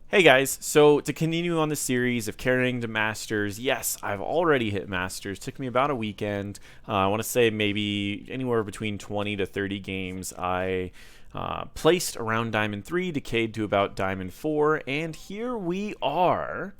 Hey guys, so to continue on the series of carrying to Masters, yes, I've already hit Masters. Took me about a weekend. I want to say maybe anywhere between 20 to 30 games. I placed around Diamond 3, decayed to about Diamond 4, and here we are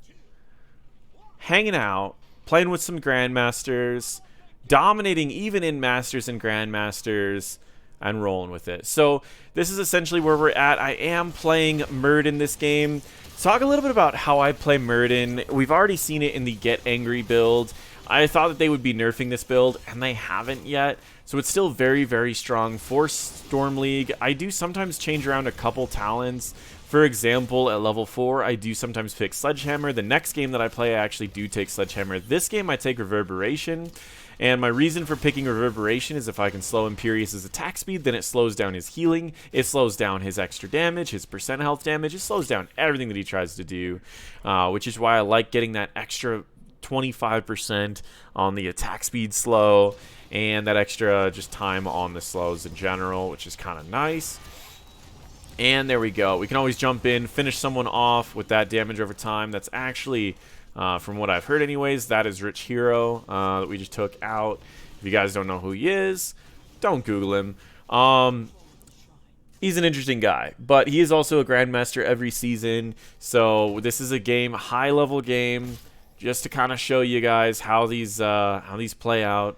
hanging out, playing with some Grandmasters, dominating even in Masters and Grandmasters, and rolling with it. So this is essentially where we're at. I am playing Muradin this game. Talk a little bit about how I play Muradin. We've already seen it in the Get Angry build. I thought that they would be nerfing this build, and they haven't yet. So it's still very, very strong for Storm League. I do sometimes change around a couple talents. For example, at level 4, I do sometimes pick Sledgehammer. The next game that I play, I actually do take Sledgehammer. This game, I take Reverberation. And my reason for picking Reverberation is if I can slow Imperious's attack speed, then it slows down his healing, it slows down his extra damage, his percent health damage, it slows down everything that he tries to do, which is why I like getting that extra 25% on the attack speed slow, and that extra just time on the slows in general, which is kind of nice. And there we go. We can always jump in, finish someone off with that damage over time. That's actually... from what I've heard anyways, that is Rich Hero that we just took out. If you guys don't know who he is, don't Google him. He's an interesting guy, but he is also a Grandmaster every season. So this is a game, high-level game, just to kind of show you guys how these play out.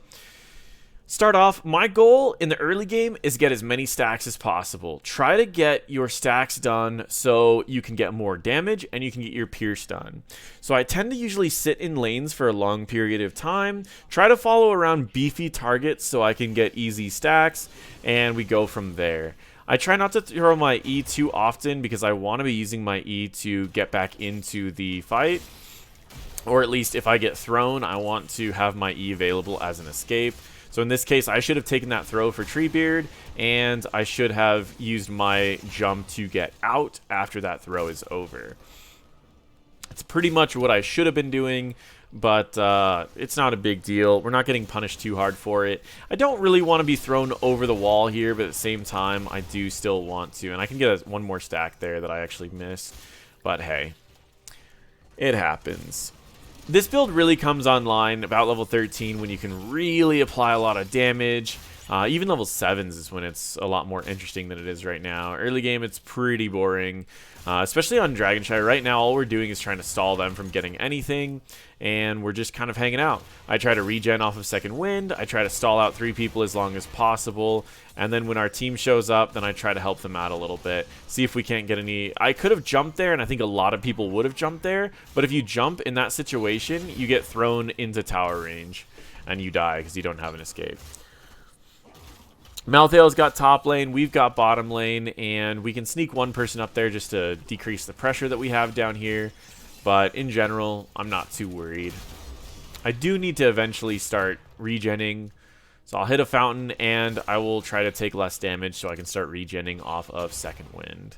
Start off, my goal in the early game is get as many stacks as possible. Try to get your stacks done so you can get more damage and you can get your pierce done. So I tend to usually sit in lanes for a long period of time, try to follow around beefy targets so I can get easy stacks, and we go from there. I try not to throw my E too often because I want to be using my E to get back into the fight. Or at least if I get thrown, I want to have my E available as an escape. So in this case, I should have taken that throw for Treebeard, and I should have used my jump to get out after that throw is over. It's pretty much what I should have been doing, but it's not a big deal. We're not getting punished too hard for it. I don't really want to be thrown over the wall here, but at the same time, I do still want to. And I can get one more stack there that I actually missed, but hey, it happens. This build really comes online about level 13 when you can really apply a lot of damage. Even level 7s is when it's a lot more interesting than it is right now. Early game, it's pretty boring, especially on Dragonshy. Right now, all we're doing is trying to stall them from getting anything, and we're just kind of hanging out. I try to regen off of second wind. I try to stall out 3 people as long as possible, and then when our team shows up, then I try to help them out a little bit, see if we can't get any... I could have jumped there, and I think a lot of people would have jumped there, but if you jump in that situation, you get thrown into tower range, and you die because you don't have an escape. Malthael's got top lane, we've got bottom lane, and we can sneak one person up there just to decrease the pressure that we have down here. But in general, I'm not too worried. I do need to eventually start regenning, so I'll hit a fountain, and I will try to take less damage so I can start regenning off of second wind.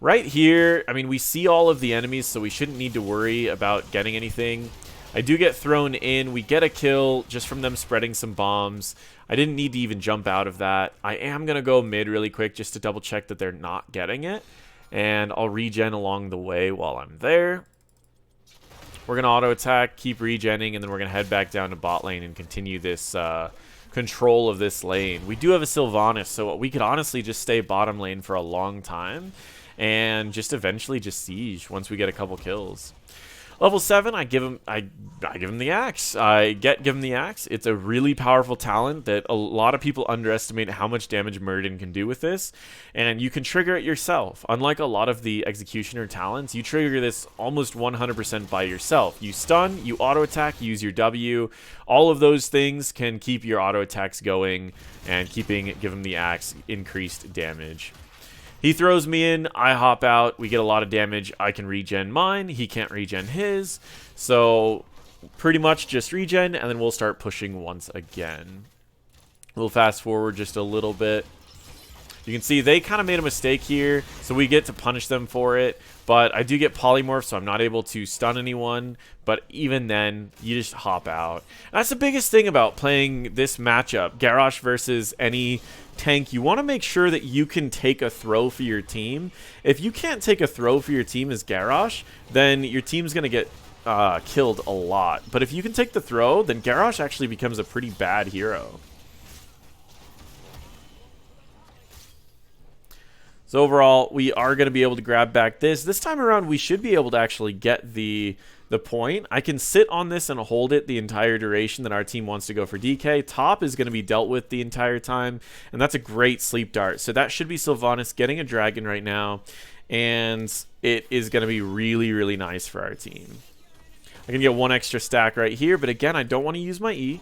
Right here, I mean, we see all of the enemies, so we shouldn't need to worry about getting anything. I do get thrown in. We get a kill just from them spreading some bombs. I didn't need to even jump out of that. I am going to go mid really quick just to double check that they're not getting it. And I'll regen along the way while I'm there. We're going to auto attack, keep regenning, and then we're going to head back down to bot lane and continue this control of this lane. We do have a Sylvanas, so we could honestly just stay bottom lane for a long time and just eventually just siege once we get a couple kills. Level 7, I give him the axe. Give him the axe. It's a really powerful talent that a lot of people underestimate how much damage Muradin can do with this, and you can trigger it yourself. Unlike a lot of the executioner talents, you trigger this almost 100% by yourself. You stun, you auto attack, use your W. All of those things can keep your auto attacks going and give him the axe increased damage. He throws me in, I hop out, we get a lot of damage, I can regen mine, he can't regen his, so pretty much just regen, and then we'll start pushing once again. We'll fast forward just a little bit. You can see they kind of made a mistake here, so we get to punish them for it. But I do get polymorph, so I'm not able to stun anyone. But even then, you just hop out. And that's the biggest thing about playing this matchup, Garrosh versus any tank. You want to make sure that you can take a throw for your team. If you can't take a throw for your team as Garrosh, then your team's going to get killed a lot. But if you can take the throw, then Garrosh actually becomes a pretty bad hero. So overall, we are going to be able to grab back this. This time around, we should be able to actually get the point. I can sit on this and hold it the entire duration that our team wants to go for DK. Top is going to be dealt with the entire time, and that's a great sleep dart. So that should be Sylvanas getting a dragon right now, and it is going to be really, really nice for our team. I can get one extra stack right here, but again, I don't want to use my E.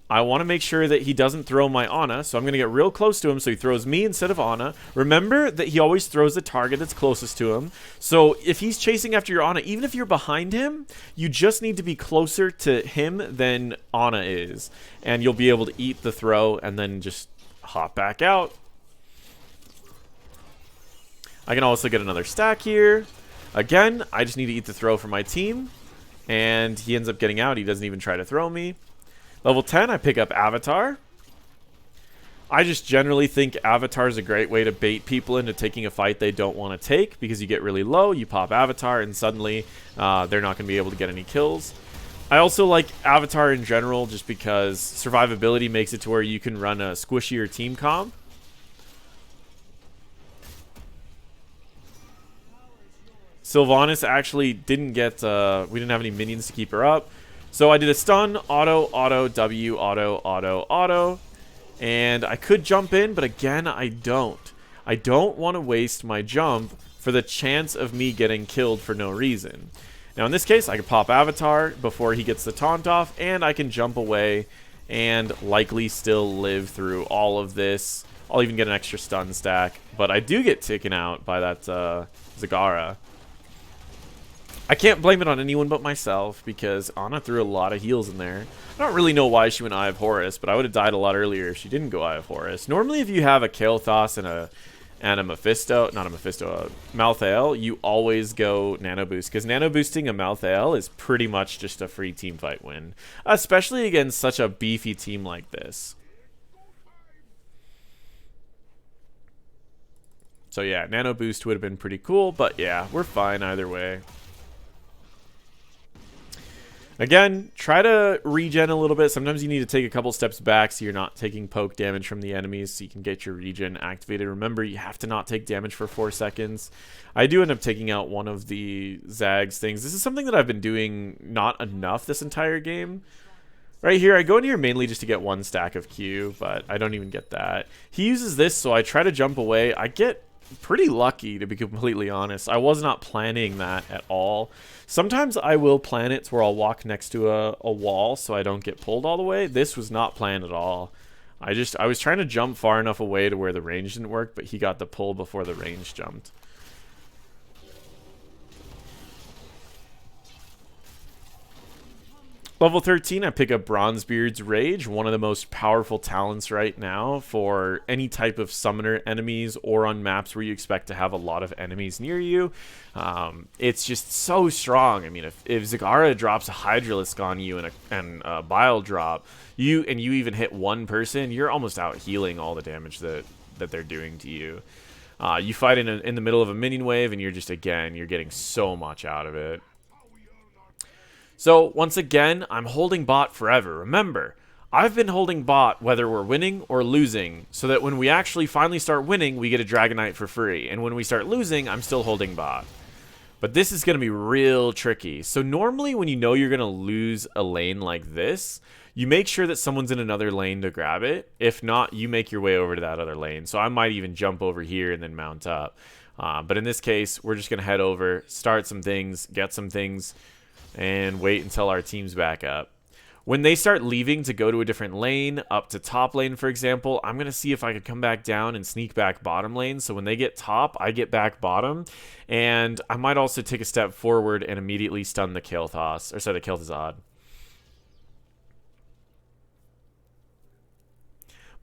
I want to make sure that he doesn't throw my Ana, so I'm going to get real close to him so he throws me instead of Ana. Remember that he always throws the target that's closest to him. So if he's chasing after your Ana, even if you're behind him, you just need to be closer to him than Ana is. And you'll be able to eat the throw and then just hop back out. I can also get another stack here. Again, I just need to eat the throw for my team. And he ends up getting out. He doesn't even try to throw me. Level 10, I pick up Avatar. I just generally think Avatar is a great way to bait people into taking a fight they don't want to take, because you get really low, you pop Avatar, and suddenly they're not going to be able to get any kills. I also like Avatar in general just because survivability makes it to where you can run a squishier team comp. Sylvanas actually didn't get, we didn't have any minions to keep her up. So I did a stun, auto, auto, W, auto, auto, auto. And I could jump in, but again, I don't. I don't want to waste my jump for the chance of me getting killed for no reason. Now in this case, I can pop Avatar before he gets the taunt off, and I can jump away and likely still live through all of this. I'll even get an extra stun stack, but I do get taken out by that Zagara. I can't blame it on anyone but myself, because Ana threw a lot of heals in there. I don't really know why she went Eye of Horus, but I would have died a lot earlier if she didn't go Eye of Horus. Normally, if you have a Kael'thas and a Mephisto, not a Mephisto, a Malthael, you always go Nano Boost, because Nano Boosting a Malthael is pretty much just a free team fight win, especially against such a beefy team like this. So yeah, Nano Boost would have been pretty cool, but yeah, we're fine either way. Again, try to regen a little bit. Sometimes you need to take a couple steps back so you're not taking poke damage from the enemies, so you can get your regen activated. Remember, you have to not take damage for 4 seconds. I do end up taking out one of the Zag's things. This is something that I've been doing not enough this entire game. Right here, I go in here mainly just to get one stack of Q, but I don't even get that. He uses this, so I try to jump away. I get pretty lucky, to be completely honest. I was not planning that at all. Sometimes I will plan it to where I'll walk next to a wall so I don't get pulled all the way. This was not planned at all. I was trying to jump far enough away to where the range didn't work, but he got the pull before the range jumped. Level 13, I pick up Bronzebeard's Rage, one of the most powerful talents right now for any type of summoner enemies or on maps where you expect to have a lot of enemies near you. It's just so strong. I mean, if Zagara drops a Hydralisk on you and a Bile drop, you even hit one person, you're almost out healing all the damage that they're doing to you. You fight in the middle of a minion wave, and you're getting so much out of it. So, once again, I'm holding bot forever. Remember, I've been holding bot whether we're winning or losing, so that when we actually finally start winning, we get a Dragonite for free. And when we start losing, I'm still holding bot. But this is going to be real tricky. So normally when you know you're going to lose a lane like this, you make sure that someone's in another lane to grab it. If not, you make your way over to that other lane. So I might even jump over here and then mount up. But in this case, we're just going to head over, start some things, get some things, and wait until our team's back up. When they start leaving to go to a different lane, up to top lane, for example, I'm going to see if I could come back down and sneak back bottom lane. So when they get top, I get back bottom. And I might also take a step forward and immediately stun the Kael'thas, or sorry, the Kel'Thuzad.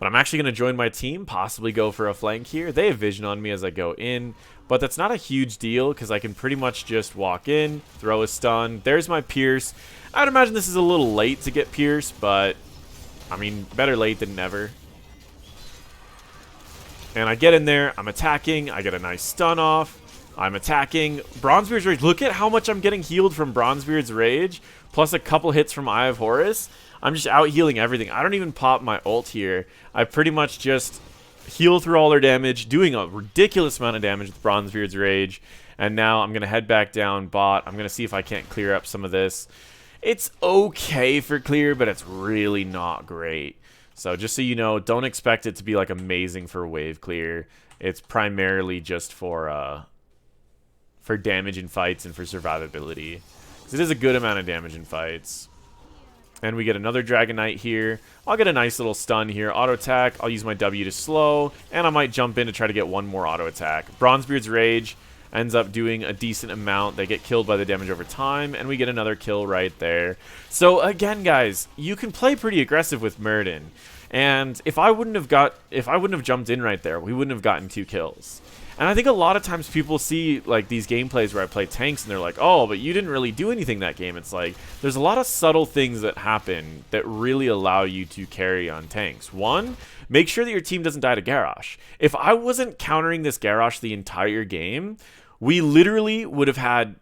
But I'm actually going to join my team, possibly go for a flank here. They have vision on me as I go in, but that's not a huge deal because I can pretty much just walk in, throw a stun. There's my Pierce. I'd imagine this is a little late to get Pierce, but I mean, better late than never. And I get in there, I'm attacking, I get a nice stun off. I'm attacking. Bronzebeard's Rage. Look at how much I'm getting healed from Bronzebeard's Rage, plus a couple hits from Eye of Horus. I'm just out healing everything. I don't even pop my ult here. I pretty much just heal through all their damage, doing a ridiculous amount of damage with Bronzebeard's Rage. And now I'm going to head back down bot. I'm going to see if I can't clear up some of this. It's okay for clear, but it's really not great. So just so you know, don't expect it to be like amazing for wave clear. It's primarily just for damage in fights and for survivability. Because it is a good amount of damage in fights. And we get another Dragon Knight here. I'll get a nice little stun here. Auto attack. I'll use my W to slow. And I might jump in to try to get one more auto attack. Bronzebeard's Rage ends up doing a decent amount. They get killed by the damage over time. And we get another kill right there. So again, guys, you can play pretty aggressive with Muradin. And if I wouldn't have jumped in right there, we wouldn't have gotten 2 kills. And I think a lot of times people see like these gameplays where I play tanks and they're like, oh, but you didn't really do anything that game. It's like there's a lot of subtle things that happen that really allow you to carry on tanks. One, make sure that your team doesn't die to Garrosh. If I wasn't countering this Garrosh the entire game, we literally would have had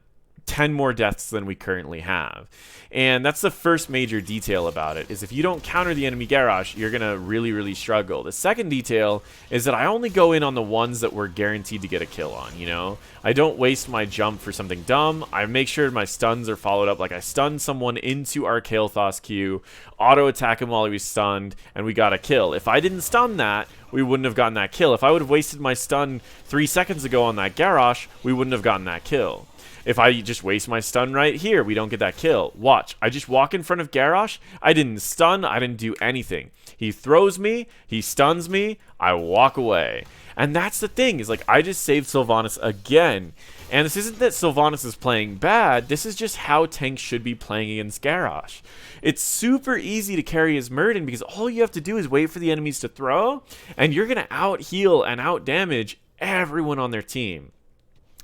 10 more deaths than we currently have. And that's the first major detail about it, is if you don't counter the enemy Garrosh, you're going to really, really struggle. The second detail is that I only go in on the ones that we're guaranteed to get a kill on, you know? I don't waste my jump for something dumb. I make sure my stuns are followed up. Like I stun someone into our Kael'thas Q, auto attack him while he was stunned, and we got a kill. If I didn't stun that, we wouldn't have gotten that kill. If I would have wasted my stun 3 seconds ago on that Garrosh, we wouldn't have gotten that kill. If I just waste my stun right here, we don't get that kill. Watch. I just walk in front of Garrosh. I didn't stun. I didn't do anything. He throws me. He stuns me. I walk away. And that's the thing, is like I just saved Sylvanas again. And this isn't that Sylvanas is playing bad. This is just how tanks should be playing against Garrosh. It's super easy to carry as Muradin because all you have to do is wait for the enemies to throw, and you're going to out-heal and out-damage everyone on their team.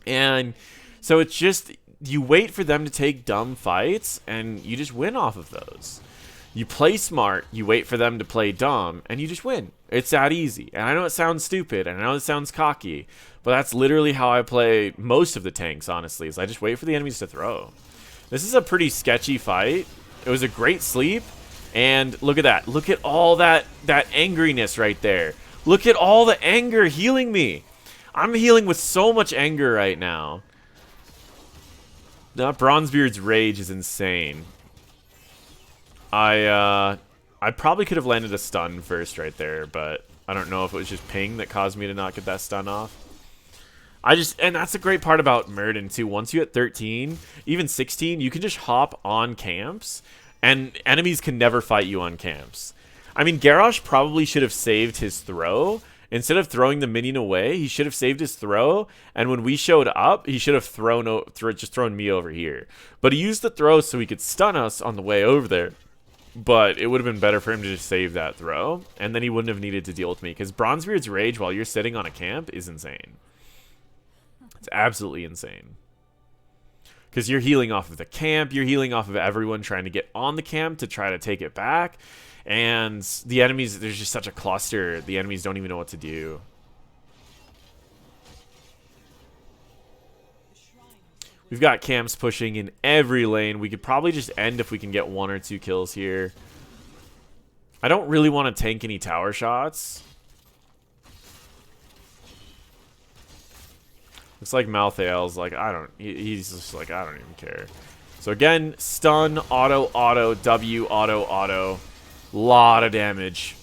And so it's just, you wait for them to take dumb fights, and you just win off of those. You play smart, you wait for them to play dumb, and you just win. It's that easy. And I know it sounds stupid, and I know it sounds cocky, but that's literally how I play most of the tanks, honestly, is I just wait for the enemies to throw. This is a pretty sketchy fight. It was a great sleep, and look at that. Look at all that angriness right there. Look at all the anger healing me. I'm healing with so much anger right now. Bronzebeard's Rage is insane. I probably could have landed a stun first right there, but I don't know if it was just ping that caused me to not get that stun off. And that's a great part about Muradin too. Once you hit 13, even 16, you can just hop on camps, and enemies can never fight you on camps. I mean, Garrosh probably should have saved his throw. Instead of throwing the minion away, he should have saved his throw, and when we showed up, he should have just thrown me over here. But he used the throw so he could stun us on the way over there. But it would have been better for him to just save that throw, and then he wouldn't have needed to deal with me, because Bronzebeard's Rage while you're sitting on a camp is insane. It's absolutely insane. Because you're healing off of the camp, you're healing off of everyone trying to get on the camp to try to take it back. And the enemies, there's just such a cluster. The enemies don't even know what to do. We've got camps pushing in every lane. We could probably just end if we can get 1 or 2 kills here. I don't really want to tank any tower shots. Looks like Malthael's like, he's just like, I don't even care. So again, stun, auto, W, auto. Lot of damage.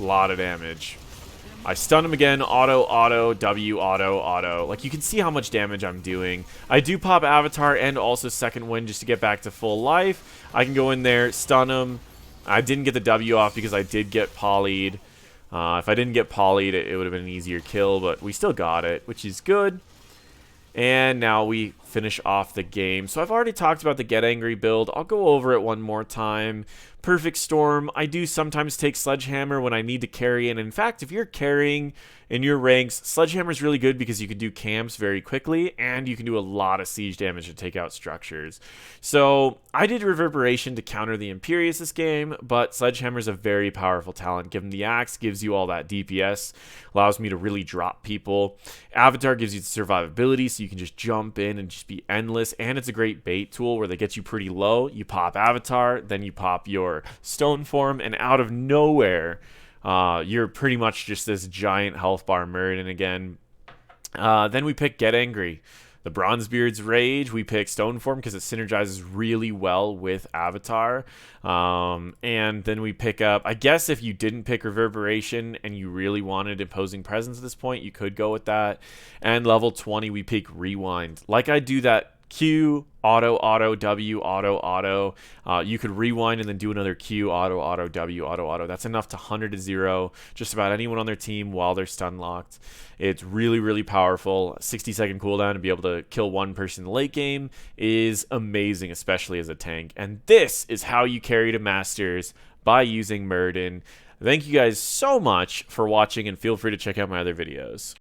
I stun him again, auto, W, auto. Like, you can see how much damage I'm doing. I do pop Avatar and also Second Wind just to get back to full life. I can go in there, stun him. I didn't get the W off because I did get poly'd. If I didn't get poly'd, it would have been an easier kill, but we still got it, which is good. And now we finish off the game. So I've already talked about the Get Angry build. I'll go over it one more time. Perfect Storm. I do sometimes take Sledgehammer when I need to carry, and in fact, if you're carrying in your ranks, Sledgehammer is really good because you can do camps very quickly, and you can do a lot of siege damage to take out structures. So I did Reverberation to counter the Imperius this game, but Sledgehammer is a very powerful talent. Given the axe gives you all that DPS, allows me to really drop people. Avatar gives you the survivability, so you can just jump in and just be endless, and it's a great bait tool where they get you pretty low. You pop Avatar, then you pop your Stone Form, and out of nowhere, you're pretty much just this giant health bar Muradin again. Then we pick Get Angry. The Bronzebeard's Rage, we pick Stone Form because it synergizes really well with Avatar. And then we pick up, I guess if you didn't pick Reverberation and you really wanted Imposing Presence at this point, you could go with that. And level 20, we pick Rewind. Like I do that Q, auto, auto, W, auto, auto. You could rewind and then do another Q, auto, auto, W, auto, auto. That's enough to 100 to 0 just about anyone on their team while they're stun locked. It's really, really powerful. 60-second cooldown to be able to kill one person in the late game is amazing, especially as a tank. And this is how you carry to Masters by using Muradin. Thank you guys so much for watching, and feel free to check out my other videos.